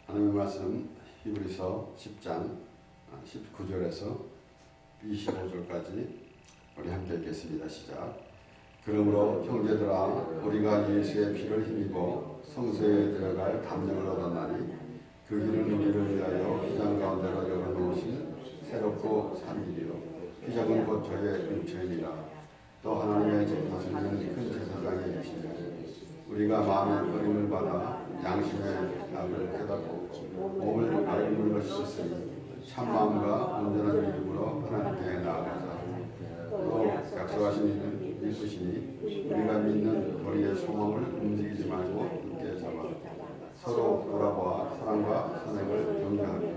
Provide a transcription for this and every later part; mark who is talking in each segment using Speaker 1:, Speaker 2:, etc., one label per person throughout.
Speaker 1: 하나님의 말씀 히브리서 10장 19절에서 25절까지 우리 함께 읽겠습니다. 시작. 그러므로 형제들아 우리가 예수의 피를 힘입어 성소에 들어갈 담력을 얻었나니 그 길은 우리를 위하여 휘장 가운데로 열어놓으신 새롭고 산 길이요 휘장은 곧 저의 육체이니라. 또 하나님의 제사장은 큰 제사장이 계시니 우리가 마음의 뿌림을 받아 양심의 약을 깨닫고 몸을 맑은 물로 씻었으니 참마음과 온전한 믿음으로 하나님께 나아가자. 또 약속하신 이는 믿으시니 우리가 믿는 우리의 소망을 움직이지 말고 굳게 잡아 서로 돌아보아 사랑과 선행을 격려하며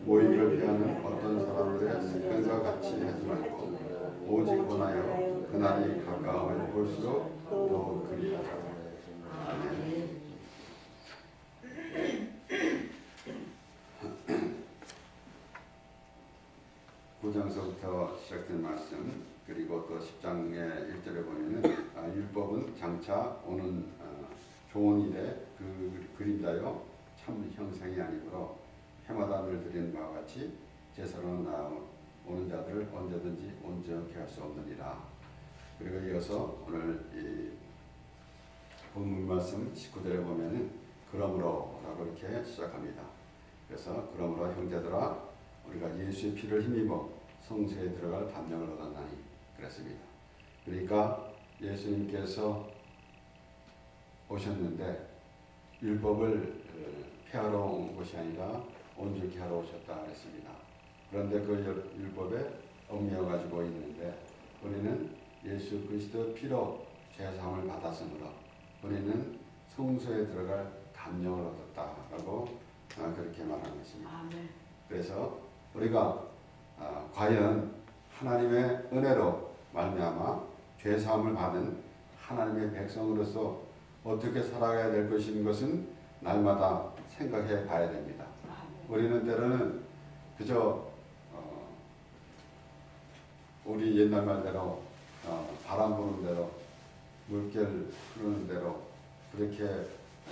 Speaker 1: 모이기를 피하는 어떤 사람들의 습관과 같이 하지 말고 오직 원하여 그날이 가까움을 볼수록 더 그리하자. 아멘. 구장서부터 시작된 말씀 그리고 또 10장의 1절에 보면은 율법은 장차 오는 좋은 일의 그 그림자요 참 형상이 아니므로 해마다 늘 드리는 바와 같이 제사로 나오는 자들을 언제든지 온전케 할 수 없느니라. 그리고 이어서 오늘 이 본문 말씀 19절에 보면은 그러므로 라고 이렇게 시작합니다. 그래서 그러므로 형제들아 우리가 예수의 피를 힘입어 성소에 들어갈 담력을 얻었나니 그랬습니다. 그러니까 예수님께서 오셨는데 율법을 폐하러 온 것이 아니라 온전케 하러 오셨다 그랬습니다. 그런데 그 율법에 얽매여 가지고 있는데 우리는 예수 그리스도의 피로 죄사함을 받았으므로 우리는 성소에 들어갈 담력을 얻었다라고 그렇게 말하는 것입니다. 그래서 우리가 과연 하나님의 은혜로 말미암아 죄사함을 받은 하나님의 백성으로서 어떻게 살아가야 될 것인 것은 날마다 생각해 봐야 됩니다. 우리는 때로는 그저 우리 옛날 말대로 바람 부는 대로 물결 흐르는 대로 그렇게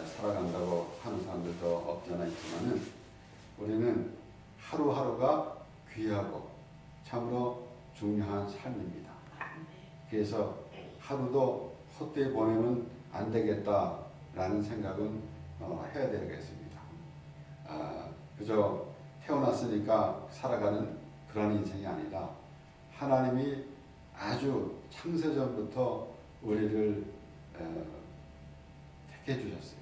Speaker 1: 살아간다고 하는 사람들도 없잖아 있지만은 우리는 하루하루가 귀하고 참으로 중요한 삶입니다. 그래서 하루도 헛되이 보내면 안 되겠다라는 생각은 해야 되겠습니다. 그저 태어났으니까 살아가는 그런 인생이 아니라 하나님이 아주 창세전부터 우리를 택해 주셨어요.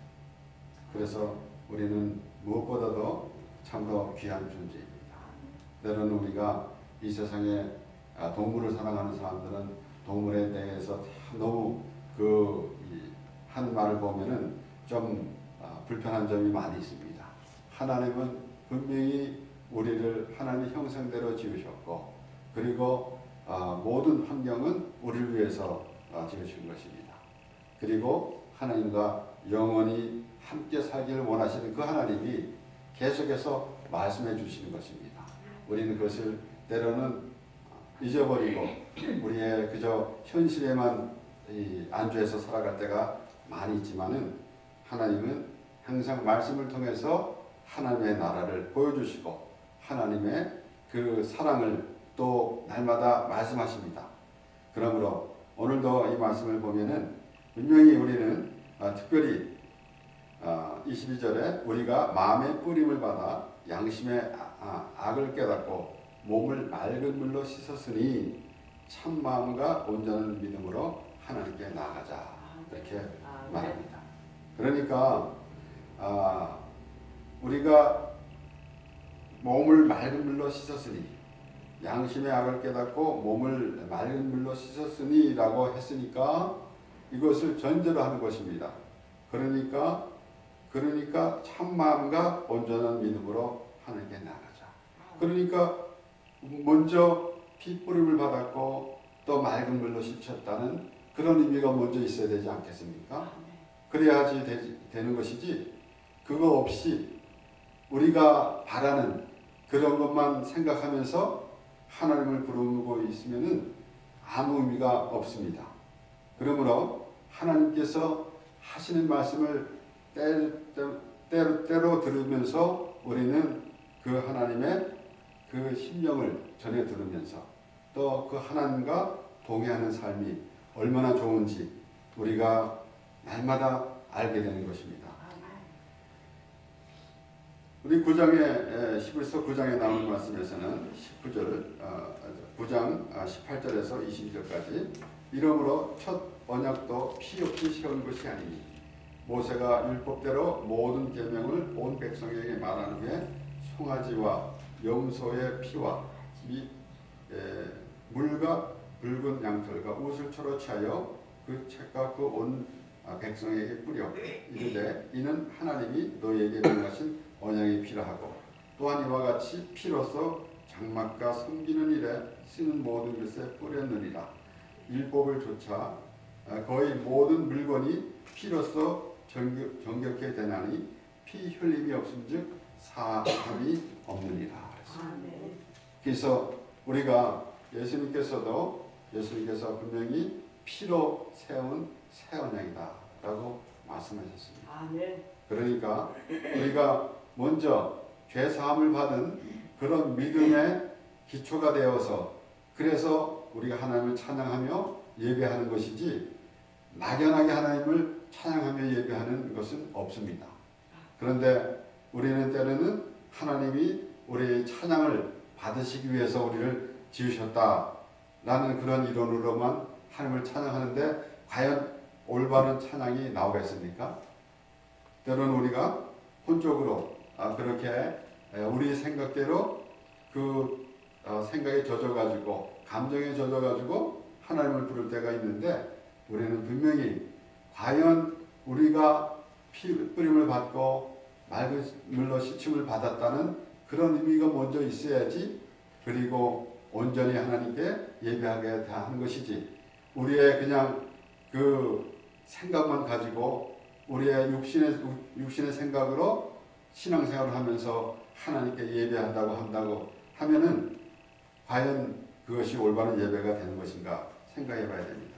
Speaker 1: 그래서 우리는 무엇보다도 참으로 귀한 존재입니다. 때로는 우리가 이 세상에 동물을 사랑하는 사람들은 동물에 대해서 너무 하는 말을 보면은 좀 불편한 점이 많이 있습니다. 하나님은 분명히 우리를 하나님의 형상대로 지으셨고 그리고 모든 환경은 우리를 위해서 지으신 것입니다. 그리고 하나님과 영원히 함께 살기를 원하시는 그 하나님이 계속해서 말씀해 주시는 것입니다. 우리는 그것을 때로는 잊어버리고 우리의 그저 현실에만 안주해서 살아갈 때가 많이 있지만은 하나님은 항상 말씀을 통해서 하나님의 나라를 보여주시고 하나님의 그 사랑을 또 날마다 말씀하십니다. 그러므로 오늘도 이 말씀을 보면은 분명히 우리는 특별히 22절에 우리가 마음의 뿌림을 받아 양심의 악을 깨닫고 몸을 맑은 물로 씻었으니 참 마음과 온전한 믿음으로 하나님께 나아가자 이렇게 말합니다. 그러니까 우리가 몸을 맑은 물로 씻었으니 양심의 악을 깨닫고 몸을 맑은 물로 씻었으니 라고 했으니까 이것을 전제로 하는 것입니다. 그러니까 참 마음과 온전한 믿음으로 하나님께 나아가자. 그러니까 먼저 핏부림을 받았고 또 맑은 물로 씻혔다는 그런 의미가 먼저 있어야 되지 않겠습니까? 그래야지 되는 것이지 그거 없이 우리가 바라는 그런 것만 생각하면서 하나님을 부르고 있으면은 아무 의미가 없습니다. 그러므로 하나님께서 하시는 말씀을 때로 들으면서 우리는 그 하나님의 그 심령을 전해 들으면서 또 그 하나님과 동행하는 삶이 얼마나 좋은지 우리가 날마다 알게 되는 것입니다. 우리 11서 9장에 나오는 말씀에서는 9장 18절에서 22절까지 이러므로 첫 언약도 피 없이 세운 것이 아니니 모세가 율법대로 모든 계명을 온 백성에게 말한 후에 송아지와 염소의 피와 물과 붉은 양털과 옷을 초로 취하여 그 책과 그 온 백성에게 뿌려 이르되 이는 하나님이 너희에게 명하신 언약이 피라 하고 또한 이와 같이 피로서 장막과 섬기는 일에 쓰는 모든 것에 뿌렸느니라. 율법을 조차 거의 모든 물건이 피로서 정결케 되나니 피 흘림이 없음즉 사함이 없느니라. 그래서 우리가 예수님께서 분명히 피로 세운 새 언약이다 라고 말씀하셨습니다. 그러니까 우리가 먼저 죄사함을 받은 그런 믿음의 기초가 되어서 그래서 우리가 하나님을 찬양하며 예배하는 것이지 막연하게 하나님을 찬양하며 예배하는 것은 없습니다. 그런데 우리는 때로는 하나님이 우리의 찬양을 받으시기 위해서 우리를 지으셨다라는 그런 이론으로만 하나님을 찬양하는데 과연 올바른 찬양이 나오겠습니까? 때로는 우리가 혼적으로 그렇게 우리 생각대로 그 생각에 젖어가지고 감정에 젖어가지고 하나님을 부를 때가 있는데 우리는 분명히 과연 우리가 피 뿌림을 받고 맑은 물로 씻음을 받았다는 그런 의미가 먼저 있어야지 그리고 온전히 하나님께 예배하게 하는 것이지 우리의 그냥 그 생각만 가지고 우리의 육신의 생각으로 신앙생활을 하면서 하나님께 예배한다고 하면은 과연 그것이 올바른 예배가 되는 것인가 생각해 봐야 됩니다.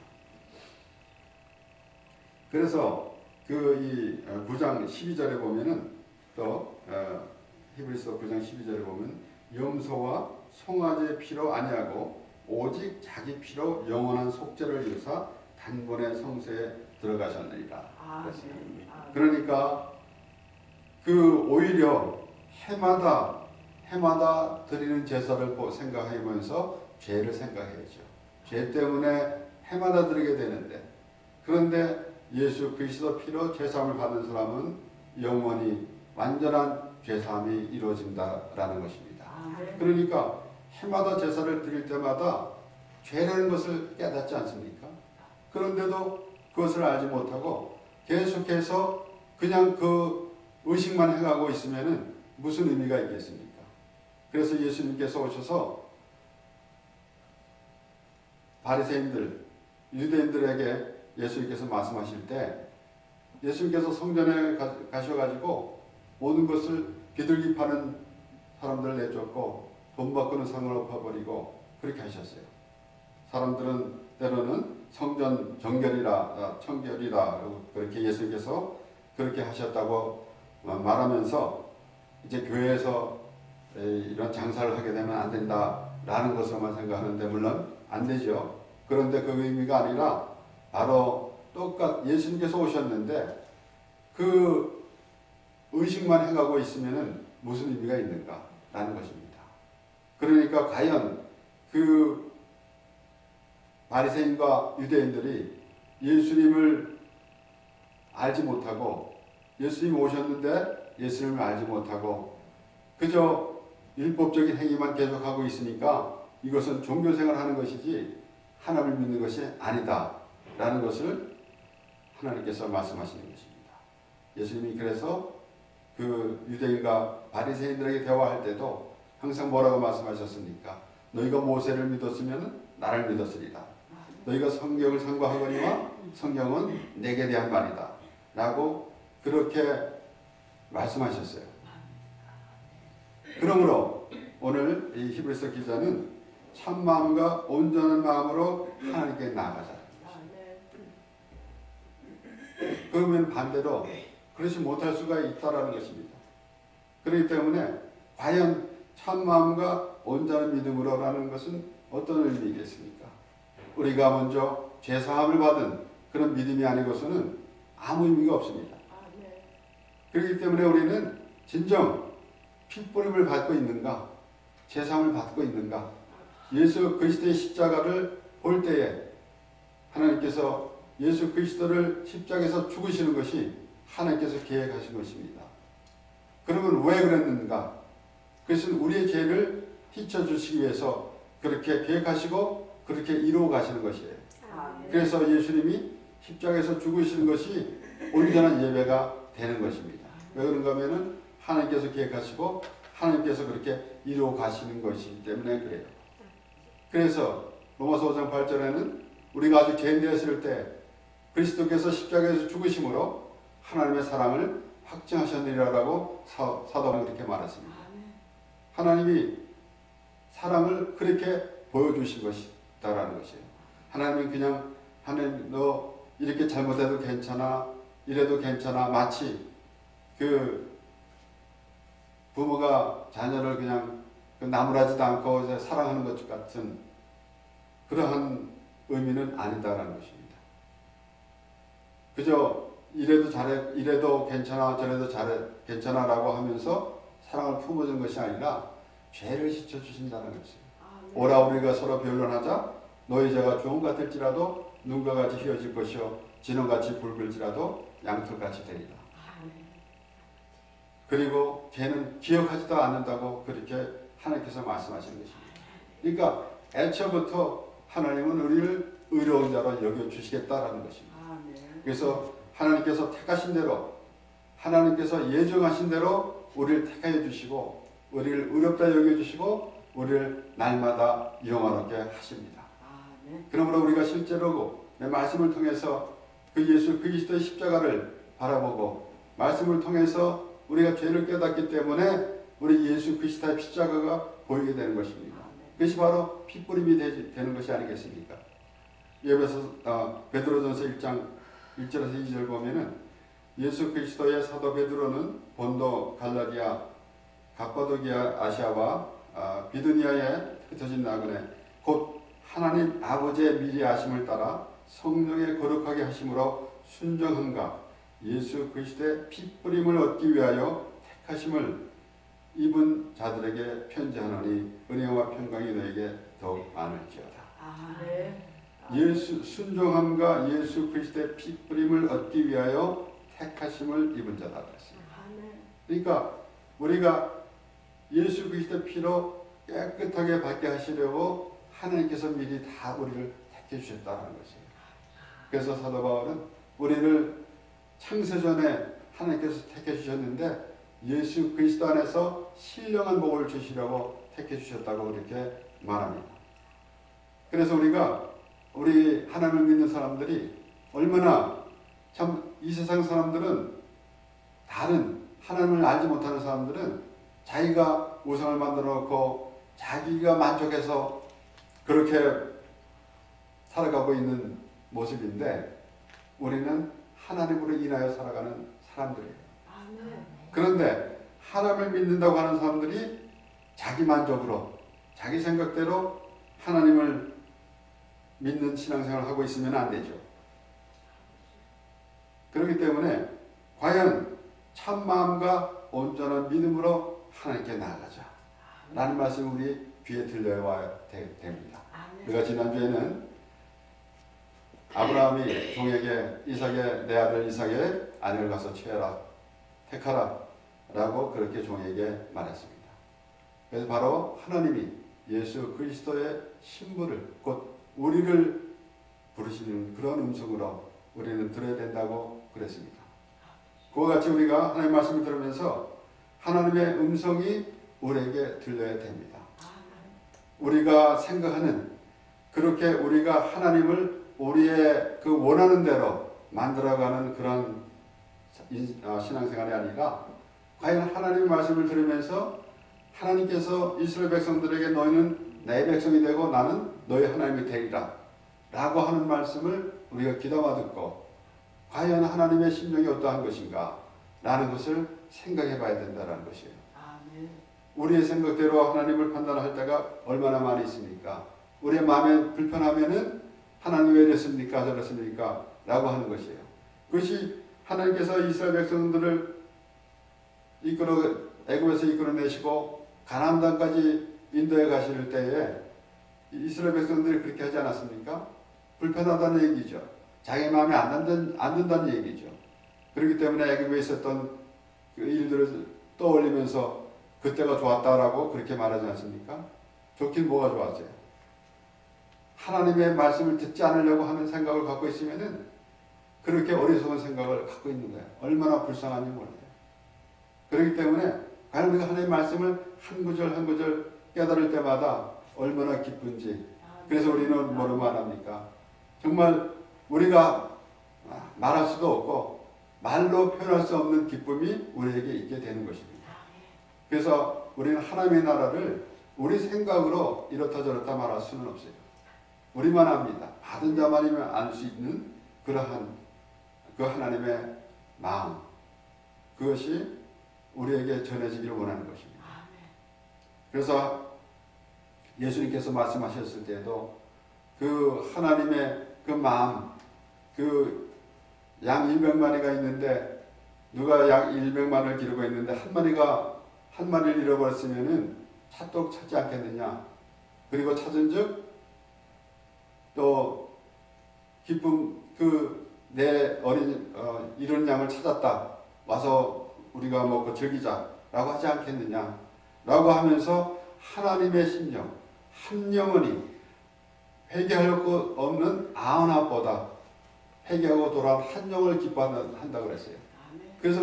Speaker 1: 그래서 이 9장 12절에 보면은 또 히브리서 9장 12절에 보면 염소와 송아지의 피로 아니하고 오직 자기 피로 영원한 속죄를 이루사 단번에 성소에 들어가셨느니라. 그러니까 그 오히려 해마다 드리는 제사를 생각하면서 죄를 생각해야죠. 죄 때문에 해마다 드리게 되는데 그런데 예수 그리스도 피로 죄사함을 받은 사람은 영원히 완전한 죄사함이 이루어진다라는 것입니다. 그러니까 해마다 제사를 드릴 때마다 죄라는 것을 깨닫지 않습니까? 그런데도 그것을 알지 못하고 계속해서 그냥 그 의식만 해가고 있으면은 무슨 의미가 있겠습니까? 그래서 예수님께서 오셔서 바리새인들, 유대인들에게 예수님께서 말씀하실 때 예수님께서 성전에 가셔가지고 모든 것을 비둘기 파는 사람들을 내쫓고 돈 바꾸는 상을 엎어버리고 그렇게 하셨어요. 사람들은 때로는 성전 정결이라 그렇게 예수님께서 그렇게 하셨다고 말하면서 이제 교회에서 이런 장사를 하게 되면 안 된다라는 것으로만 생각하는데 물론 안 되죠. 그런데 그 의미가 아니라 바로 예수님께서 오셨는데 그 의식만 해가고 있으면은 무슨 의미가 있는가라는 것입니다. 그러니까 과연 그 바리새인과 유대인들이 예수님을 알지 못하고 예수님 오셨는데 예수님을 알지 못하고 그저 율법적인 행위만 계속하고 있으니까 이것은 종교생활을 하는 것이지 하나님을 믿는 것이 아니다라는 것을 하나님께서 말씀하시는 것입니다. 예수님이 그래서 그 유대인과 바리새인들에게 대화할 때도 항상 뭐라고 말씀하셨습니까? 너희가 모세를 믿었으면 나를 믿었으리라. 너희가 성경을 상고하거니와 성경은 내게 대한 말이다 라고 그렇게 말씀하셨어요. 그러므로 오늘 이 히브리서 기자는 참 마음과 온전한 마음으로 하나님께 나아가자. 그러면 반대로 그렇지 못할 수가 있다라는 것입니다. 그렇기 때문에 과연 참마음과 온전한 믿음으로라는 것은 어떤 의미이겠습니까? 우리가 먼저 죄사함을 받은 그런 믿음이 아니고서는 아무 의미가 없습니다. 그렇기 때문에 우리는 진정 핏부림을 받고 있는가, 죄사함을 받고 있는가, 예수 그리스도의 십자가를 볼 때에 하나님께서 예수 그리스도를 십자가에서 죽으시는 것이 하나님께서 계획하신 것입니다. 그러면 왜 그랬는가? 그것은 우리의 죄를 씻어주시기 위해서 그렇게 계획하시고 그렇게 이루어 가시는 것이에요. 그래서 예수님이 십자가에서 죽으시는 것이 온전한 예배가 되는 것입니다. 왜 그런가 하면은 하나님께서 계획하시고 하나님께서 그렇게 이루어 가시는 것이기 때문에 그래요. 그래서 로마서 5장 8절에는 우리가 아주 죄인 되었을 때 그리스도께서 십자가에서 죽으심으로 하나님의 사랑을 확증하셨느니라라고 사도 바울은 그렇게 말했습니다. 하나님이 사랑을 그렇게 보여주신 것이다라는 것이에요. 하나님은 그냥 하나님 너 이렇게 잘못해도 괜찮아, 이래도 괜찮아, 마치 그 부모가 자녀를 그냥 나무라지도 않고 사랑하는 것 같은 그러한 의미는 아니다라는 것입니다. 그저 이래도 잘해, 이래도 괜찮아, 저래도 잘해, 괜찮아라고 하면서 사랑을 품어주는 것이 아니라 죄를 씻어주신다는 것이에요. 오라 우리가 서로 변론하자. 너희 죄가 주홍 같을지라도 눈과 같이 휘어질 것이요 진홍같이 붉을지라도 양털같이 되리라. 그리고 죄는 기억하지도 않는다고 그렇게 하나님께서 말씀하시는 것입니다. 그러니까 애초부터 하나님은 우리를 의로운 자로 여겨주시겠다라는 것입니다. 그래서 하나님께서 택하신 대로 하나님께서 예정하신 대로 우리를 택하여 주시고 우리를 의롭다 여겨주시고 우리를 날마다 영화롭게 하십니다. 그러므로 우리가 실제로 내 말씀을 통해서 그 예수 그리스도의 십자가를 바라보고 말씀을 통해서 우리가 죄를 깨닫기 때문에 우리 예수 그리스도의 십자가가 보이게 되는 것입니다. 그것이 바로 핏부림이 되는 것이 아니겠습니까? 베드로전서 1장 1절에서 2절 보면은 예수 그리스도의 사도 베드로는 본도, 갈라디아, 갑바도기아, 아시아와 비두니아에 흩어진 나그네 곧 하나님 아버지의 미리 아심을 따라 성령의 거룩하게 하심으로 순종함과 예수 그리스도의 핏부림을 얻기 위하여 택하심을 입은 자들에게 편지하노니 은혜와 평강이 너에게 더욱 많을지어다. 예수 순종함과 예수 그리스도의 핏부림을 얻기 위하여 택하심을 입은 자다 그랬습니다. 그러니까 우리가 예수 그리스도의 피로 깨끗하게 받게 하시려고 하나님께서 미리 다 우리를 택해 주셨다는 것이에요. 그래서 사도 바울은 우리를 창세전에 하나님께서 택해 주셨는데 예수 그리스도 안에서 신령한 복을 주시려고 택해 주셨다고 그렇게 말합니다. 그래서 우리 하나님을 믿는 사람들이 얼마나 참 이 세상 사람들은 다른 하나님을 알지 못하는 사람들은 자기가 우상을 만들어 놓고 자기가 만족해서 그렇게 살아가고 있는 모습인데 우리는 하나님으로 인하여 살아가는 사람들이에요. 그런데 하나님을 믿는다고 하는 사람들이 자기 만족으로 자기 생각대로 하나님을 믿는 신앙생활을 하고 있으면 안 되죠. 그렇기 때문에 과연 참마음과 온전한 믿음으로 하나님께 나아가자 라는 말씀이 우리 귀에 들려와야 됩니다. 우리가 지난주에는 아브라함이 종에게 내 아들 이삭의 아내를 가서 취해라, 택하라 라고 그렇게 종에게 말했습니다. 그래서 바로 하나님이 예수 그리스도의 신부를 곧 우리를 부르시는 그런 음성으로 우리는 들어야 된다고 그랬습니다. 그와 같이 우리가 하나님의 말씀을 들으면서 하나님의 음성이 우리에게 들려야 됩니다. 우리가 생각하는 그렇게 우리가 하나님을 우리의 그 원하는 대로 만들어가는 그런 신앙생활이 아니라 과연 하나님의 말씀을 들으면서 하나님께서 이스라엘 백성들에게 너희는 내 백성이 되고 나는 너희 하나님이 되리라 라고 하는 말씀을 우리가 귀담아 듣고 과연 하나님의 심령이 어떠한 것인가 라는 것을 생각해 봐야 된다는 것이에요.
Speaker 2: 아멘.
Speaker 1: 우리의 생각대로 하나님을 판단할 때가 얼마나 많이 있습니까? 우리의 마음에 불편하면은 하나님 왜 이랬습니까? 저랬습니까? 라고 하는 것이에요. 그것이 하나님께서 이스라엘 백성들을 애굽에서 이끌어내시고 가나안 땅까지 인도해 가실 때에 이스라엘 백성들이 그렇게 하지 않았습니까? 불편하다는 얘기죠. 자기 마음에 안 든다는 얘기죠. 그렇기 때문에 애굽에 있었던 그 일들을 떠올리면서 그때가 좋았다라고 그렇게 말하지 않습니까? 좋긴 뭐가 좋았어요? 하나님의 말씀을 듣지 않으려고 하는 생각을 갖고 있으면은 그렇게 어리석은 생각을 갖고 있는 거예요. 얼마나 불쌍한지 몰라요. 그렇기 때문에 과연 우리가 하나님의 말씀을 한 구절 한 구절 깨달을 때마다 얼마나 기쁜지. 그래서 우리는 뭐로 말합니까? 정말 우리가 말할 수도 없고 말로 표현할 수 없는 기쁨이 우리에게 있게 되는 것입니다. 그래서 우리는 하나님의 나라를 우리 생각으로 이렇다 저렇다 말할 수는 없어요. 우리만 압니다. 받은 자만이면 알 수 있는 그러한 그 하나님의 마음, 그것이 우리에게 전해지기를 원하는 것입니다. 그래서 예수님께서 말씀하셨을 때에도 그 하나님의 그 마음, 그 양 100마리가 있는데 누가 양 100만을 기르고 있는데 한 마리를 잃어버렸으면은 찾도 찾지 않겠느냐. 그리고 찾은즉 또 기쁨 내 어린 이런 양을 찾았다. 와서 우리가 먹고 즐기자라고 하지 않겠느냐. 라고 하면서 하나님의 심령, 한 영혼이 회개할 것 없는 99보다 회개하고 돌아온 한 영을 기뻐한다고 그랬어요. 그래서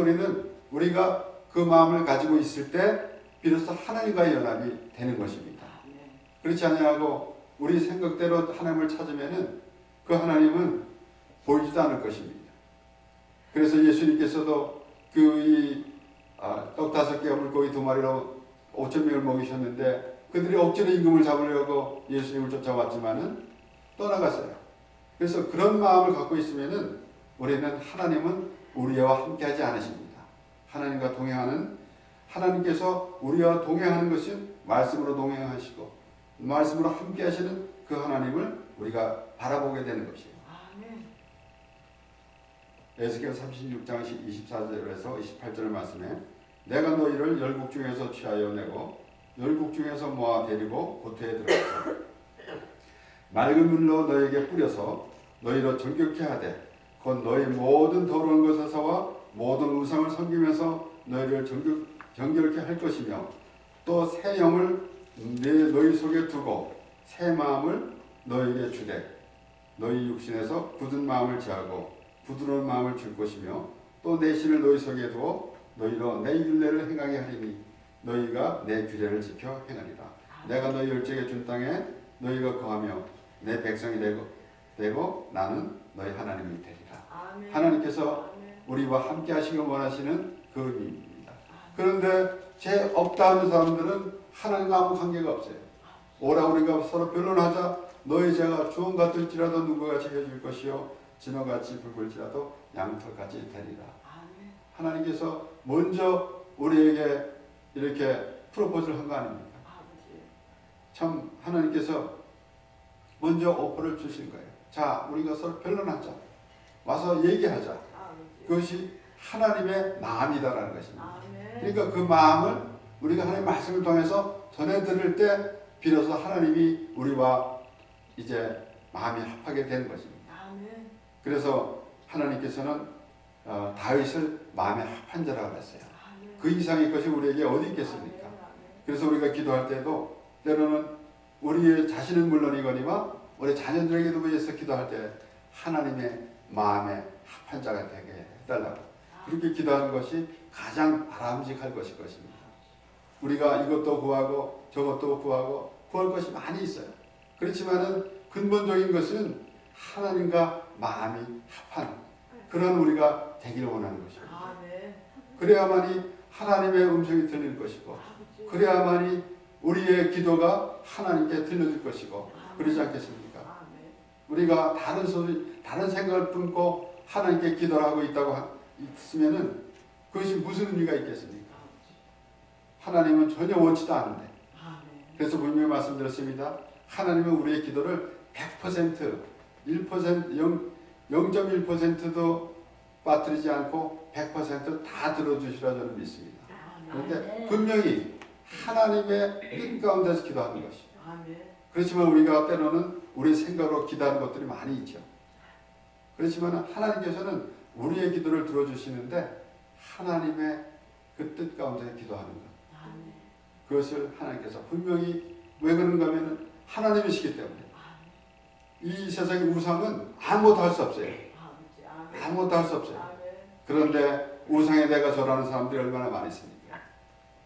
Speaker 1: 우리가 그 마음을 가지고 있을 때 비로소 하나님과의 연합이 되는 것입니다. 그렇지 않냐고 우리 생각대로 하나님을 찾으면은 그 하나님은 보이지도 않을 것입니다. 그래서 예수님께서도 떡 5개와 물고기 2마리로 5,000명을 먹이셨는데 그들이 억지로 임금을 잡으려고 예수님을 쫓아왔지만은 떠나갔어요. 그래서 그런 마음을 갖고 있으면은 우리는 하나님은 우리와 함께하지 않으십니다. 하나님과 동행하는 하나님께서 우리와 동행하는 것은 말씀으로 동행하시고 말씀으로 함께하시는 그 하나님을 우리가 바라보게 되는 것이에요. 에스겔 36장 24절에서 28절 말씀에 내가 너희를 열국 중에서 취하여 내고 열국 중에서 모아 데리고 고토에 들어갔다. 맑은 물로 너희에게 뿌려서 너희로 정결케 하되 곧 너희 모든 더러운 것에서와 모든 우상을 섬기면서 너희를 정결케 할 것이며 또 새 영을 너희 속에 두고 새 마음을 너희에게 주되 너희 육신에서 굳은 마음을 제하고 부드러운 마음을 줄 것이며 또 내 신을 너희 속에 두어 너희로 내 율례를 행하게 하리니 너희가 내 규례를 지켜 행하리라. 내가 너희 열정에 준 땅에 너희가 거하며 내 백성이 되고 나는 너희 하나님이 되리라. 아멘. 하나님께서 우리와 함께 하시길 원하시는 그 의미입니다. 그런데 죄 없다 하는 사람들은 하나님과 아무 관계가 없어요. 오라 우리가 서로 변론하자. 너희 죄가 주홍 같을지라도 누구같이 해줄 것이요 진호같이 붉을지라도 양털같이 되리라. 아멘. 하나님께서 먼저 우리에게 이렇게 프로포즈를 한 거 아닙니까? 참 하나님께서 먼저 오퍼를 주신 거예요. 자, 우리가 서로 변론하자. 와서 얘기하자. 그것이 하나님의 마음이다라는 것입니다. 그러니까 그 마음을 우리가 하나님의 말씀을 통해서 전해드릴 때 비로소 하나님이 우리와 이제 마음이 합하게 되는 것입니다. 그래서 하나님께서는 다윗을 마음에 합한 자라고 했어요. 그 이상의 것이 우리에게 어디 있겠습니까? 그래서 우리가 기도할 때도 때로는 우리 자신은 물론이거니와 우리 자녀들에게도 위해서 기도할 때 하나님의 마음에 합한 자가 되게 해달라고 그렇게 기도하는 것이 가장 바람직할 것일 것입니다. 우리가 이것도 구하고 저것도 구하고 구할 것이 많이 있어요. 그렇지만은 근본적인 것은 하나님과 마음이 합한 그런 우리가 되기를 원하는 것입니다. 그래야만이 하나님의 음성이 들릴 것이고 그래야만이 우리의 기도가 하나님께 들려질 것이고 그러지 않겠습니까? 우리가 다른 생각을 품고 하나님께 기도를 하고 있으면은 그것이 무슨 의미가 있겠습니까? 하나님은 전혀 원치도 않은데. 그래서 분명히 말씀드렸습니다. 하나님은 우리의 기도를 100%, 0.1%도 빠뜨리지 않고 100%다 들어주시라 저는 믿습니다. 그런데 분명히 하나님의 뜻 가운데서 기도하는 것이죠. 그렇지만 우리가 때로는 우리의 생각으로 기도하는 것들이 많이 있죠. 그렇지만 하나님께서는 우리의 기도를 들어주시는데 하나님의 그 뜻 가운데 기도하는 것. 그것을 하나님께서 분명히 왜 그런가 하면 하나님이시기 때문에 이 세상의 우상은 아무것도 할 수 없어요. 아무것도 할 수 없어요. 그런데 우상에 대가 절하는 사람들이 얼마나 많이 있습니까?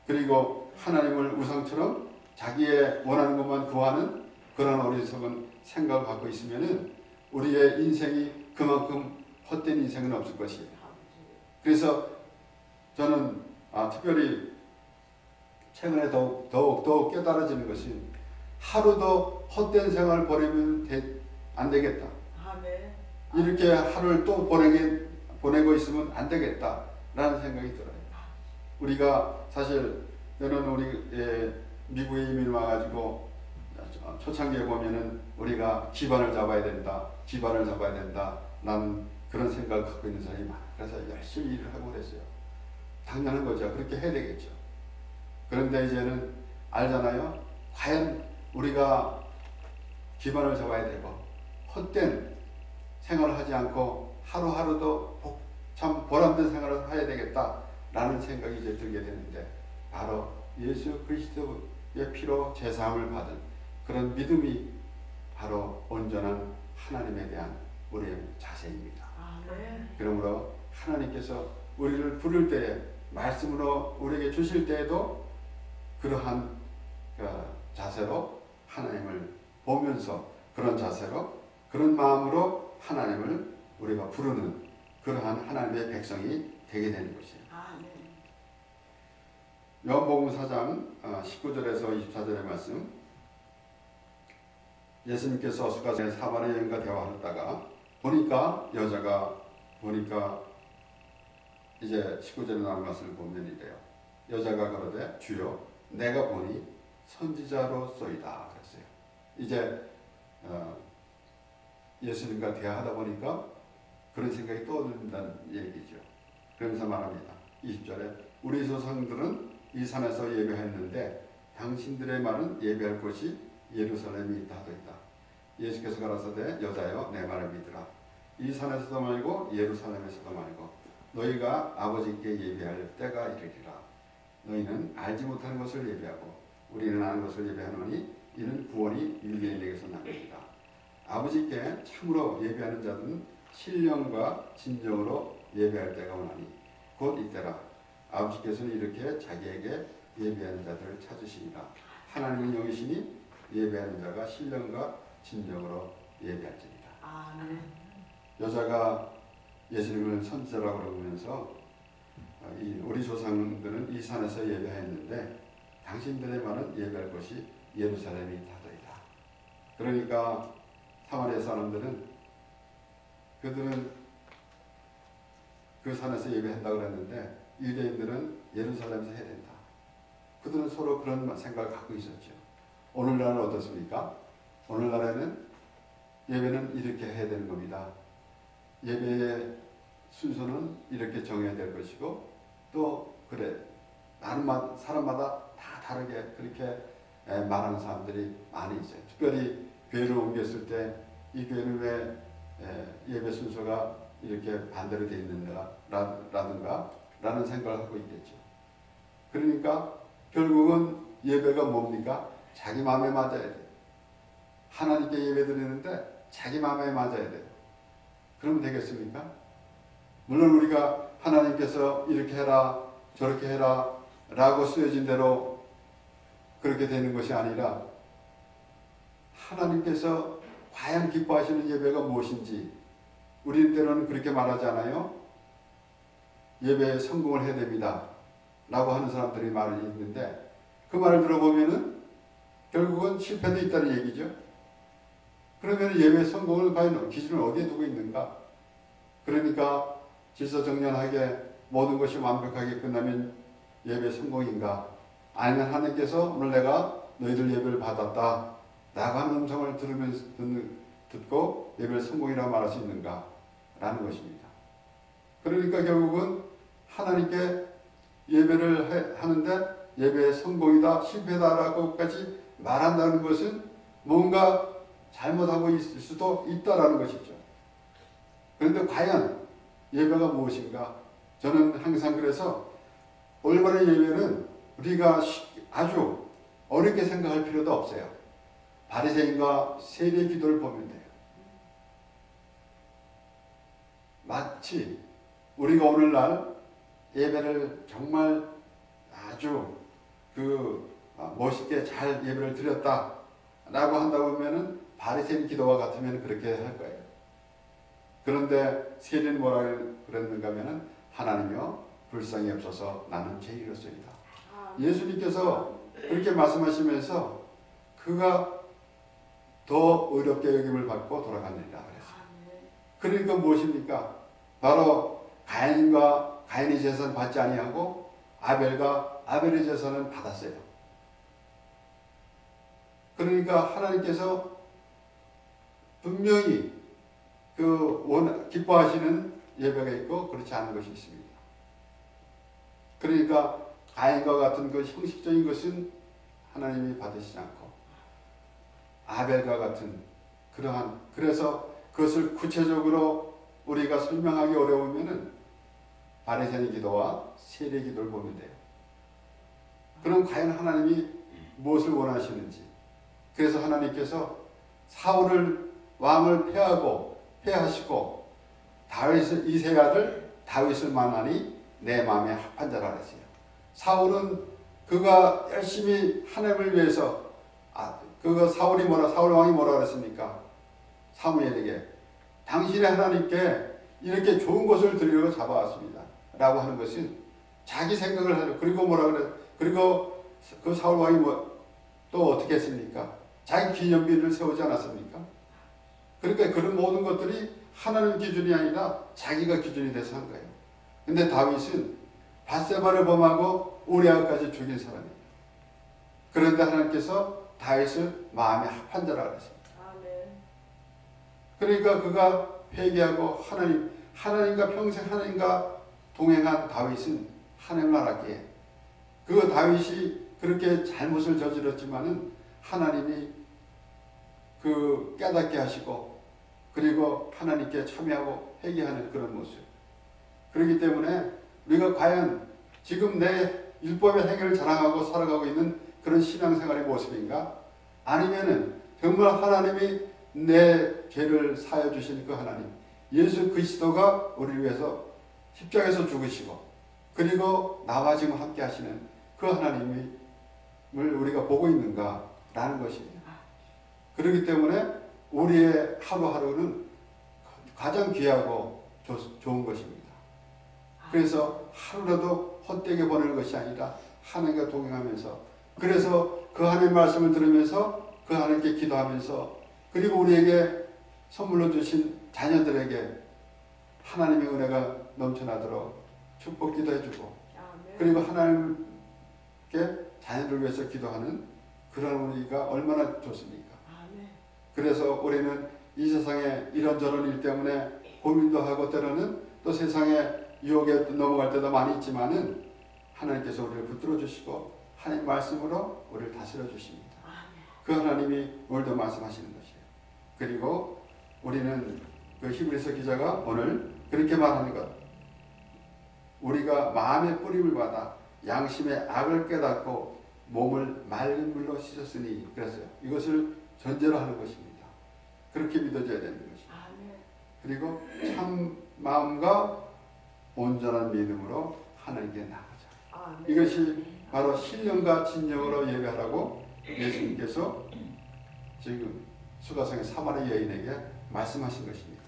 Speaker 1: 그리고 하나님을 우상처럼 자기의 원하는 것만 구하는 그런 어리석은 생각을 갖고 있으면 우리의 인생이 그만큼 헛된 인생은 없을 것이에요. 그래서 저는 특별히 최근에 더욱 깨달아지는 것이 하루도 헛된 생활을 보내면 안 되겠다. 이렇게 하루를 또 보내고 있으면 안 되겠다라는 생각이 들어요. 우리가 사실 저는 우리 미국에 이민 와가지고 초창기에 보면은 우리가 기반을 잡아야 된다. 라는 그런 생각을 갖고 있는 사람이 많아요. 그래서 열심히 일을 하고 그랬어요. 당연한 거죠. 그렇게 해야 되겠죠. 그런데 이제는 알잖아요. 과연 우리가 기반을 잡아야 되고 헛된 생활을 하지 않고 하루하루도 참 보람된 생활을 해야 되겠다라는 생각이 이제 들게 되는데 바로 예수 그리스도의 피로 제사함을 받은 그런 믿음이 바로 온전한 하나님에 대한 우리의 자세입니다. 그러므로 하나님께서 우리를 부를 때에 말씀으로 우리에게 주실 때에도 그러한 자세로 하나님을 보면서 그런 자세로 그런 마음으로 하나님을 우리가 부르는 그러한 하나님의 백성이 되게 되는 것이에요. 요한복음 4장 19절에서 24절의 말씀. 예수님께서 어수가에 사마리아 여인과 대화하다가 여자가 이제 19절에 나온 말씀을 보면 이래요. 여자가 그러되 주여 내가 보니 선지자로소이다 그랬어요. 이제 예수님과 대화하다 보니까 그런 생각이 떠오른다는 얘기죠. 그러면서 말합니다. 20절에 우리 조상들은 이 산에서 예배했는데 당신들의 말은 예배할 곳이 예루살렘이 있다더이다. 예수께서 가라사대 여자여 내 말을 믿으라. 이 산에서도 말고 예루살렘에서도 말고 너희가 아버지께 예배할 때가 이르리라. 너희는 알지 못하는 것을 예배하고 우리는 아는 것을 예배하노니 이는 구원이 유대인에게서 나느니라. 아버지께 참으로 예배하는 자들은 신령과 진정으로 예배할 때가 오나니 곧 이때라. 아버지께서는 이렇게 자기에게 예배하는 자들을 찾으시니라. 하나님은 영이시니 예배하는 자가 신령과 진정으로 예배할지니라. 여자가 예수님을 선지자라고 그러면서 우리 조상들은 이 산에서 예배했는데 당신들의 말은 예배할 곳이 예루살렘이 있다더이다. 그러니까 사마리아 사람들은 그들은 그 산에서 예배한다고 그랬는데 유대인들은 예루살렘에서 해야 된다. 그들은 서로 그런 생각을 갖고 있었죠. 오늘날은 어떻습니까? 오늘날에는 예배는 이렇게 해야 되는 겁니다. 예배의 순서는 이렇게 정해야 될 것이고 또 그래 사람마다 다 다르게 그렇게 말하는 사람들이 많이 있어요. 특별히 교회를 옮겼을 때 이 교회는 왜 예배 순서가 이렇게 반대로 되어 있는가 라는 생각을 하고 있겠죠. 그러니까 결국은 예배가 뭡니까? 자기 마음에 맞아야 돼요. 하나님께 예배 드리는데 자기 마음에 맞아야 돼요. 그러면 되겠습니까? 물론 우리가 하나님께서 이렇게 해라 저렇게 해라 라고 쓰여진 대로 그렇게 되는 것이 아니라 하나님께서 과연 기뻐하시는 예배가 무엇인지 우리는 때로는 그렇게 말하잖아요. 예배에 성공을 해야 됩니다 라고 하는 사람들이 많이 있는데 그 말을 들어보면은 결국은 실패도 있다는 얘기죠. 그러면 예배 성공을 과연 기준을 어디에 두고 있는가? 그러니까 질서정연하게 모든 것이 완벽하게 끝나면 예배 성공인가? 아니면 하나님께서 오늘 내가 너희들 예배를 받았다 라고 하는 음성을 듣고 예배를 성공이라고 말할 수 있는가? 라는 것입니다. 그러니까 결국은 하나님께 예배를 하는데 예배의 성공이다, 실패다라고까지 말한다는 것은 뭔가 잘못하고 있을 수도 있다라는 것이죠. 그런데 과연 예배가 무엇인가? 저는 항상 그래서 올바른 예배는 우리가 아주 어렵게 생각할 필요도 없어요. 바리새인과 세례 기도를 보면 돼요. 마치 우리가 오늘날 예배를 정말 아주 멋있게 잘 예배를 드렸다 라고 한다고 하면은 바리새인 기도와 같으면 그렇게 할 거예요. 그런데 세례는 뭐라 그랬는가 하면은 하나님이여 불쌍히 없어서 나는 죄인이로소이다. 예수님께서 그렇게 말씀하시면서 그가 더 의롭게 여김을 받고 돌아가느니라 그랬어요. 그러니까 무엇입니까? 바로 가인의 제사는 받지 아니하고 아벨과 아벨의 제사는 받았어요. 그러니까 하나님께서 분명히 기뻐하시는 예배가 있고 그렇지 않은 것이 있습니다. 그러니까 가인과 같은 그 형식적인 것은 하나님이 받으시지 않고 아벨과 같은 그래서 그것을 구체적으로 우리가 설명하기 어려우면은 바리새인 기도와 세례 기도를 보면 돼요. 그럼 과연 하나님이 무엇을 원하시는지. 그래서 하나님께서 사울을 왕을 패하시고 다윗을 이새의 아들 다윗을 만나니 내 마음에 합한 자라 그랬어요. 사울은 그가 열심히 하나님을 위해서 사울 왕이 뭐라 그랬습니까? 사무엘에게 당신의 하나님께 이렇게 좋은 것을 드리려고 잡아왔습니다 라고 하는 것은 자기 생각을 하죠. 그리고 뭐라 그래? 그리고 그 사울 왕이 또 어떻게 했습니까? 자기 기념비를 세우지 않았습니까? 그러니까 그런 모든 것들이 하나님 기준이 아니라 자기가 기준이 돼서 한 거예요. 근데 다윗은 밧세바를 범하고 우리아까지 죽인 사람이에요. 그런데 하나님께서 다윗을 마음에 합한 자라 그랬습니다. 그러니까 그가 회개하고 하나님과 평생 하나님과 동행한 다윗은 하나님을 알았기에 그 다윗이 그렇게 잘못을 저질렀지만은 하나님이 깨닫게 하시고 그리고 하나님께 참여하고 회개하는 그런 모습. 그렇기 때문에 우리가 과연 지금 내 율법의 행위를 자랑하고 살아가고 있는 그런 신앙생활의 모습인가? 아니면은 정말 하나님이 내 죄를 사하여 주신 그 하나님, 예수 그리스도가 우리를 위해서 십자가에서 죽으시고 그리고 나와 지금 함께 하시는 그 하나님을 우리가 보고 있는가라는 것입니다. 그렇기 때문에 우리의 하루하루는 가장 귀하고 좋은 것입니다. 그래서 하루라도 헛되게 보내는 것이 아니라 하나님과 동행하면서 그래서 그 하나님의 말씀을 들으면서 그 하나님께 기도하면서 그리고 우리에게 선물로 주신 자녀들에게 하나님의 은혜가 넘쳐나도록 축복 기도해주고 그리고 하나님께 자녀를 위해서 기도하는 그런 우리가 얼마나 좋습니까? 그래서 우리는 이 세상에 이런저런 일 때문에 고민도 하고 때로는 또 세상에 유혹에 넘어갈 때도 많이 있지만은 하나님께서 우리를 붙들어 주시고 하나님 말씀으로 우리를 다스려 주십니다. 그 하나님이 오늘도 말씀하시는 것이에요. 그리고 우리는 그 히브리서 기자가 오늘 그렇게 말하는 것, 우리가 마음의 뿌림을 받아 양심의 악을 깨닫고 몸을 맑은 물로 씻었으니 그랬어요. 이것을 전제로 하는 것입니다. 그렇게 믿어져야 되는 것입니다. 그리고 참 마음과 온전한 믿음으로 하나님께 나가자. 이것이 바로 신령과 진정으로 예배하라고 예수님께서 지금 수가성의 사마리 여인에게 말씀하신 것입니다.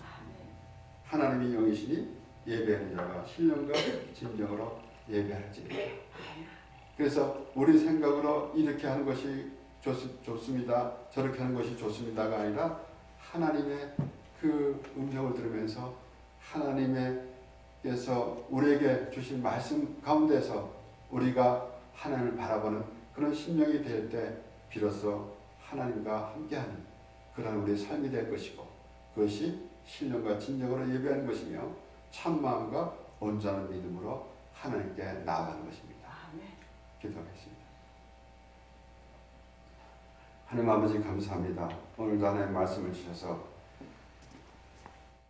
Speaker 1: 하나님이 영이시니 예배하는 자가 신령과 진정으로 예배할지니라. 그래서 우리 생각으로 이렇게 하는 것이 좋습니다. 저렇게 하는 것이 좋습니다가 아니라 하나님의 그 음성을 들으면서 하나님의 하나님께서 우리에게 주신 말씀 가운데서 우리가 하나님을 바라보는 그런 심령이 될 때 비로소 하나님과 함께하는 그런 우리의 삶이 될 것이고, 그것이 신령과 진정으로 예배하는 것이며 참마음과 온전한 믿음으로 하나님께 나아가는 것입니다. 기도하겠습니다. 하나님 아버지 감사합니다. 오늘도 하나님 말씀을 주셔서